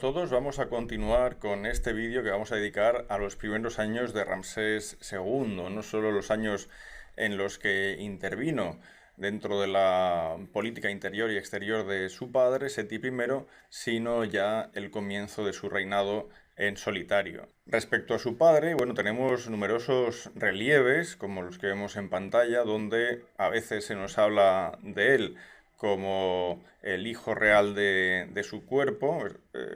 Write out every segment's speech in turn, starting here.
todos, vamos a continuar con este vídeo que vamos a dedicar a los primeros años de Ramsés II, no solo los años en los que intervino dentro de la política interior y exterior de su padre, Seti I, sino ya el comienzo de su reinado en solitario. Respecto a su padre, bueno, tenemos numerosos relieves, como los que vemos en pantalla, donde a veces se nos habla de él como el hijo real de su cuerpo,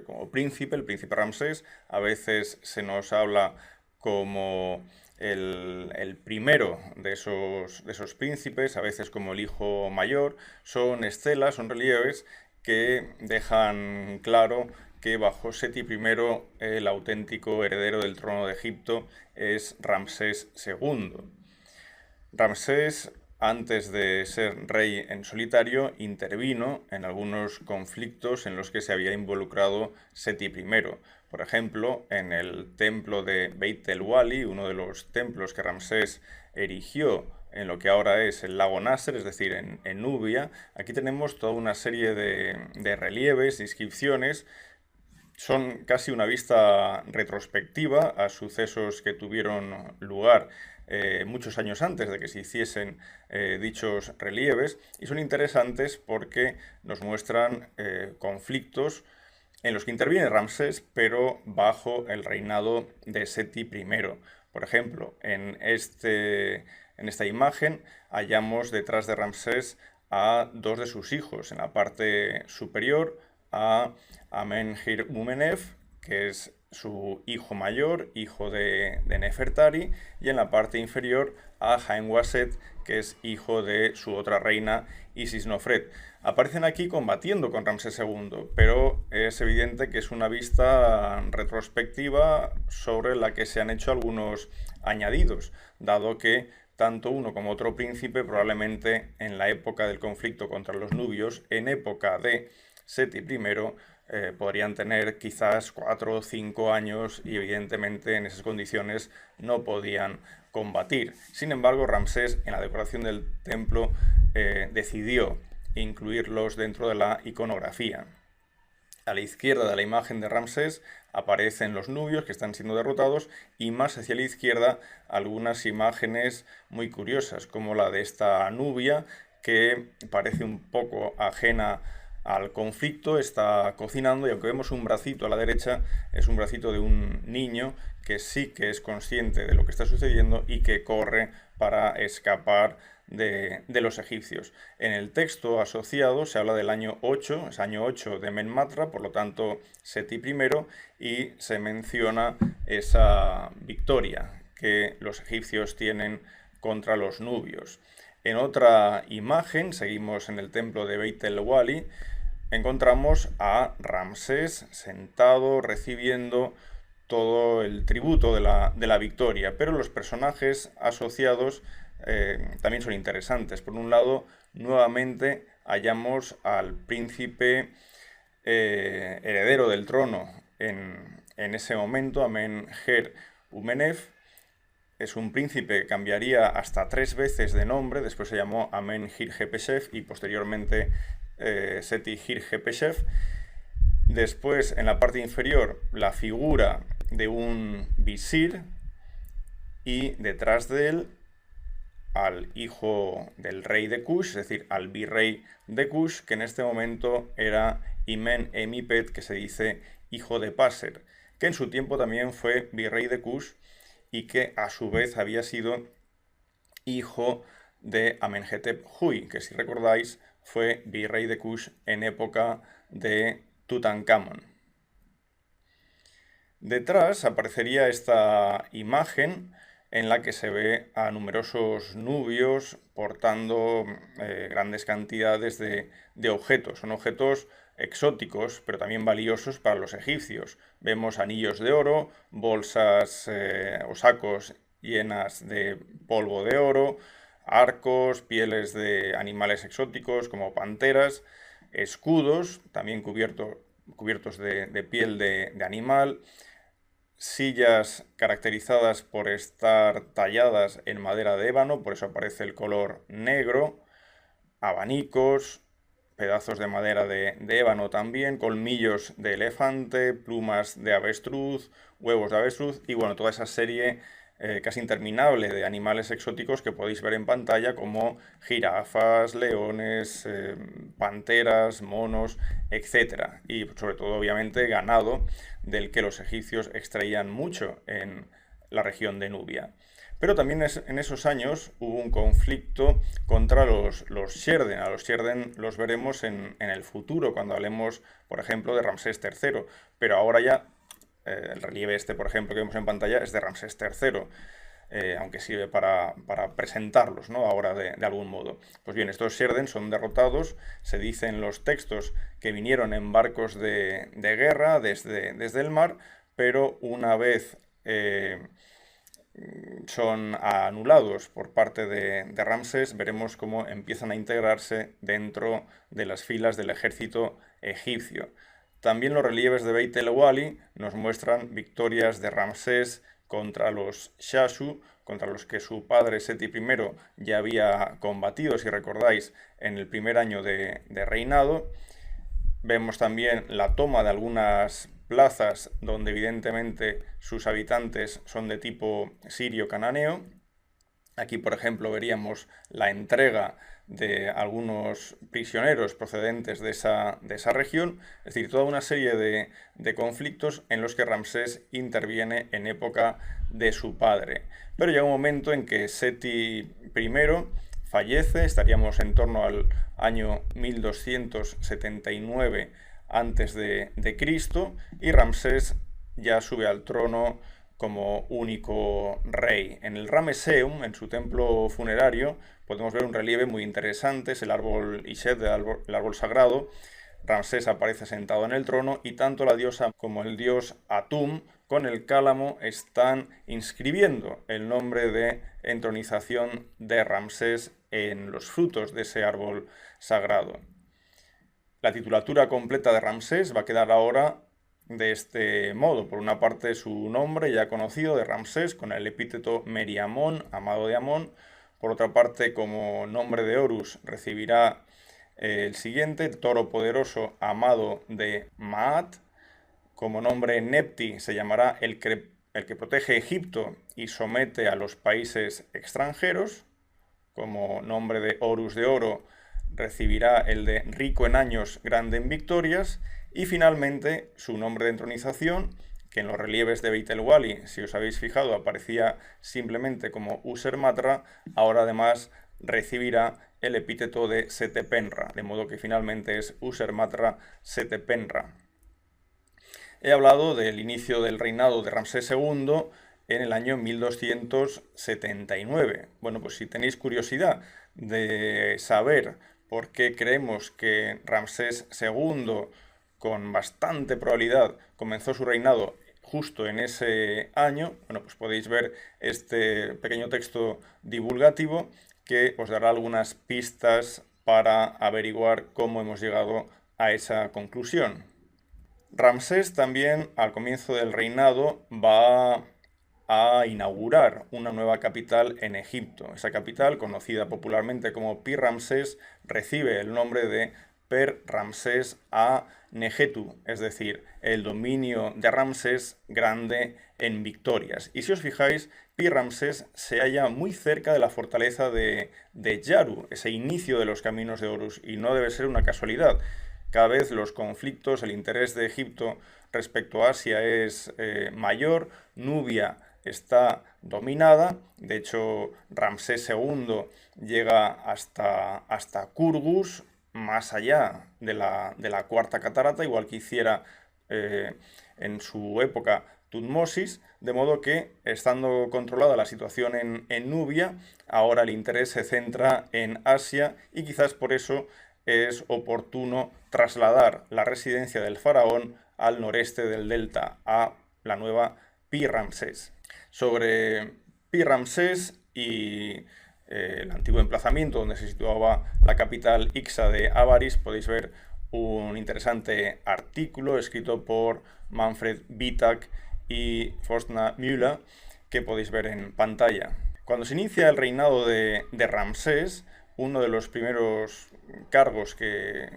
como príncipe, el príncipe Ramsés. A veces se nos habla como el primero de esos príncipes, a veces como el hijo mayor. Son estelas, son relieves que dejan claro que bajo Seti I el auténtico heredero del trono de Egipto es Ramsés II. Ramsés, antes de ser rey en solitario, intervino en algunos conflictos en los que se había involucrado Seti I. Por ejemplo, en el templo de Beit el Wali, uno de los templos que Ramsés erigió en lo que ahora es el lago Nasser, es decir, en Nubia. Aquí tenemos toda una serie de relieves, inscripciones. Son casi una vista retrospectiva a sucesos que tuvieron lugar muchos años antes de que se hiciesen dichos relieves, y son interesantes porque nos muestran conflictos en los que interviene Ramsés, pero bajo el reinado de Seti I. Por ejemplo, en esta imagen hallamos detrás de Ramsés a dos de sus hijos. En la parte superior a Amenhir-Umenef, que es su hijo mayor, hijo de Nefertari, y en la parte inferior a Jaen-Waset, que es hijo de su otra reina, Isis-Nofret. Aparecen aquí combatiendo con Ramsés II, pero es evidente que es una vista retrospectiva sobre la que se han hecho algunos añadidos, dado que tanto uno como otro príncipe probablemente en la época del conflicto contra los nubios, en época de Seti I, podrían tener quizás 4 o 5 años y evidentemente en esas condiciones no podían combatir. Sin embargo, Ramsés en la decoración del templo decidió incluirlos dentro de la iconografía. A la izquierda de la imagen de Ramsés aparecen los nubios que están siendo derrotados, y más hacia la izquierda algunas imágenes muy curiosas, como la de esta nubia que parece un poco ajena al conflicto, está cocinando, y aunque vemos un bracito a la derecha, es un bracito de un niño que sí que es consciente de lo que está sucediendo y que corre para escapar de los egipcios. En el texto asociado se habla del año 8, es año 8 de Menmatra, por lo tanto Seti I, y se menciona esa victoria que los egipcios tienen contra los nubios. En otra imagen, seguimos en el templo de Beit el Wali, encontramos a Ramsés sentado recibiendo todo el tributo de la victoria, pero los personajes asociados también son interesantes. Por un lado, nuevamente hallamos al príncipe heredero del trono en ese momento, Amenher-Umenef. Es un príncipe que cambiaría hasta 3 veces de nombre, después se llamó Amenhir-Hepeshef y posteriormente Seti-Hir-Hepeshef. Después, en la parte inferior, la figura de un visir, y detrás de él al hijo del rey de Kush, es decir, al virrey de Kush, que en este momento era Imen-Emipet, que se dice hijo de Paser, que en su tiempo también fue virrey de Kush y que a su vez había sido hijo de Amenhotep Huy, que si recordáis fue virrey de Kush en época de Tutankamón. Detrás aparecería esta imagen en la que se ve a numerosos nubios portando grandes cantidades de objetos. Son objetos exóticos, pero también valiosos para los egipcios. Vemos anillos de oro, bolsas o sacos llenas de polvo de oro, arcos, pieles de animales exóticos como panteras, escudos, también cubiertos de piel de animal, sillas caracterizadas por estar talladas en madera de ébano, por eso aparece el color negro, abanicos, pedazos de madera de ébano también, colmillos de elefante, plumas de avestruz, huevos de avestruz y bueno, toda esa serie casi interminable de animales exóticos que podéis ver en pantalla como jirafas, leones, panteras, monos, etcétera. Y sobre todo obviamente ganado del que los egipcios extraían mucho en la región de Nubia. Pero también en esos años hubo un conflicto contra los Sherden. A los Sherden los veremos en el futuro, cuando hablemos, por ejemplo, de Ramsés III. Pero ahora ya, el relieve este, por ejemplo, que vemos en pantalla es de Ramsés III. Aunque sirve para presentarlos, ¿no? Ahora de algún modo. Pues bien, estos Sherden son derrotados, se dice en los textos que vinieron en barcos de guerra desde el mar, pero una vez son anulados por parte de Ramsés, veremos cómo empiezan a integrarse dentro de las filas del ejército egipcio. También los relieves de Beit el Wali nos muestran victorias de Ramsés contra los Shashu, contra los que su padre Seti I ya había combatido, si recordáis, en el primer año de reinado. Vemos también la toma de algunas plazas donde evidentemente sus habitantes son de tipo sirio-cananeo. Aquí, por ejemplo, veríamos la entrega de algunos prisioneros procedentes de esa región, es decir, toda una serie de conflictos en los que Ramsés interviene en época de su padre. Pero llega un momento en que Seti I fallece, estaríamos en torno al año 1279 a.C., y Ramsés ya sube al trono como único rey. En el Ramesseum, en su templo funerario, podemos ver un relieve muy interesante, es el árbol Ishet, el árbol sagrado. Ramsés aparece sentado en el trono y tanto la diosa como el dios Atum con el cálamo están inscribiendo el nombre de entronización de Ramsés en los frutos de ese árbol sagrado. La titulatura completa de Ramsés va a quedar ahora de este modo. Por una parte, su nombre ya conocido de Ramsés con el epíteto Meriamón, amado de Amón. Por otra parte, como nombre de Horus recibirá el siguiente, el toro poderoso amado de Maat. Como nombre Nepti se llamará el que protege Egipto y somete a los países extranjeros. Como nombre de Horus de oro recibirá el de rico en años, grande en victorias. Y finalmente su nombre de entronización, que en los relieves de Beit el Wali, si os habéis fijado, aparecía simplemente como Usermatra, ahora además recibirá el epíteto de Setepenra, de modo que finalmente es Usermatra Setepenra. He hablado del inicio del reinado de Ramsés II en el año 1279. Bueno, pues si tenéis curiosidad de saber por qué creemos que Ramsés II, con bastante probabilidad, comenzó su reinado justo en ese año, bueno, pues podéis ver este pequeño texto divulgativo que os dará algunas pistas para averiguar cómo hemos llegado a esa conclusión. Ramsés también, al comienzo del reinado, va a inaugurar una nueva capital en Egipto. Esa capital, conocida popularmente como Pi-Ramsés, recibe el nombre de Per-Ramsés a Nejetu, es decir, el dominio de Ramsés grande en victorias. Y si os fijáis, Pi-Ramsés se halla muy cerca de la fortaleza de Yaru, ese inicio de los caminos de Horus, y no debe ser una casualidad. Cada vez los conflictos, el interés de Egipto respecto a Asia es mayor. Nubia está dominada. De hecho, Ramsés II llega hasta Kurgus, más allá de la cuarta catarata, igual que hiciera en su época Tutmosis, de modo que, estando controlada la situación en Nubia, ahora el interés se centra en Asia y quizás por eso es oportuno trasladar la residencia del faraón al noreste del delta, a la nueva Pi-Ramsés. Sobre Pi-Ramsés y el antiguo emplazamiento donde se situaba la capital Ixa de Avaris, podéis ver un interesante artículo escrito por Manfred Wittak y Forstner que podéis ver en pantalla. Cuando se inicia el reinado de Ramsés, uno de los primeros cargos que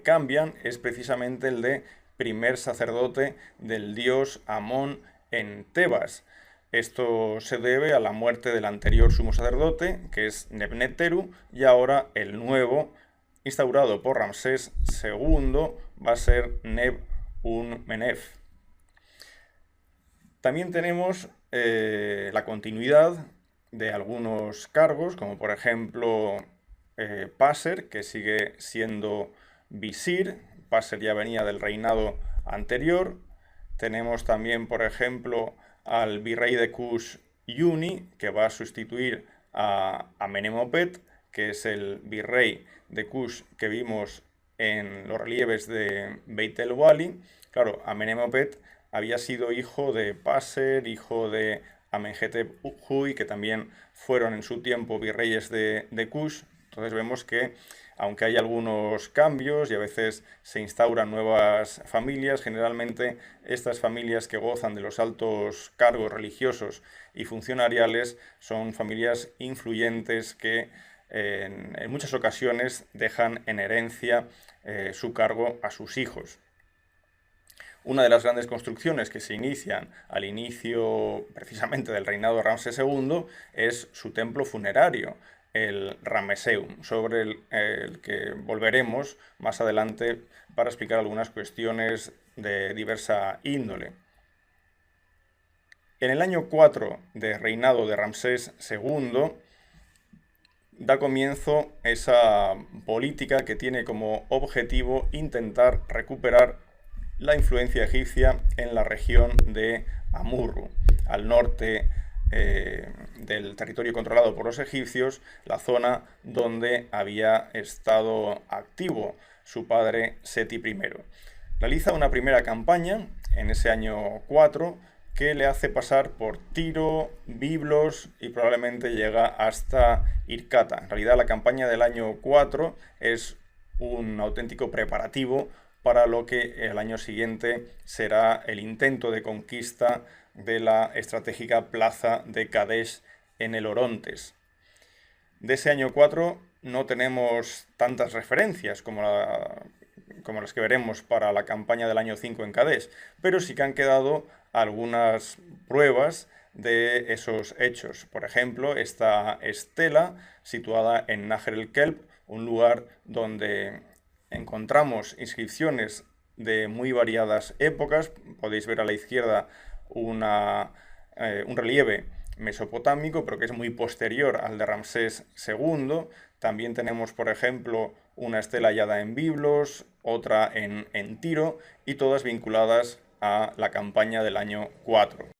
cambian es precisamente el de primer sacerdote del dios Amón en Tebas. Esto se debe a la muerte del anterior sumo sacerdote, que es Nebneteru, y ahora el nuevo, instaurado por Ramsés II, va a ser Neb-un-Menef. También tenemos la continuidad de algunos cargos, como por ejemplo Passer, que sigue siendo visir. Passer ya venía del reinado anterior. Tenemos también, por ejemplo, al virrey de Kush, Yuni, que va a sustituir a Amenemopet, que es el virrey de Kush que vimos en los relieves de Beit el Wali. Claro, Amenemopet había sido hijo de Passer, hijo de Amenhotep Huy, que también fueron en su tiempo virreyes de Kush. Entonces vemos que, aunque hay algunos cambios y a veces se instauran nuevas familias, generalmente estas familias que gozan de los altos cargos religiosos y funcionariales son familias influyentes que en muchas ocasiones dejan en herencia su cargo a sus hijos. Una de las grandes construcciones que se inician al inicio precisamente del reinado de Ramsés II es su templo funerario, el Ramesseum, sobre el que volveremos más adelante para explicar algunas cuestiones de diversa índole. En el año 4 de reinado de Ramsés II da comienzo esa política que tiene como objetivo intentar recuperar la influencia egipcia en la región de Amurru, al norte del territorio controlado por los egipcios, la zona donde había estado activo su padre Seti I. Realiza una primera campaña en ese año 4 que le hace pasar por Tiro, Biblos y probablemente llega hasta Irkata. En realidad la campaña del año 4 es un auténtico preparativo para lo que el año siguiente será el intento de conquista de la estratégica plaza de Kadesh en el Orontes. De ese año 4 no tenemos tantas referencias como las que veremos para la campaña del año 5 en Kadesh, pero sí que han quedado algunas pruebas de esos hechos. Por ejemplo, esta estela situada en Nahr el-Kelb, un lugar donde encontramos inscripciones de muy variadas épocas. Podéis ver a la izquierda un relieve mesopotámico, pero que es muy posterior al de Ramsés II. También tenemos, por ejemplo, una estela hallada en Biblos, otra en Tiro, y todas vinculadas a la campaña del año 4.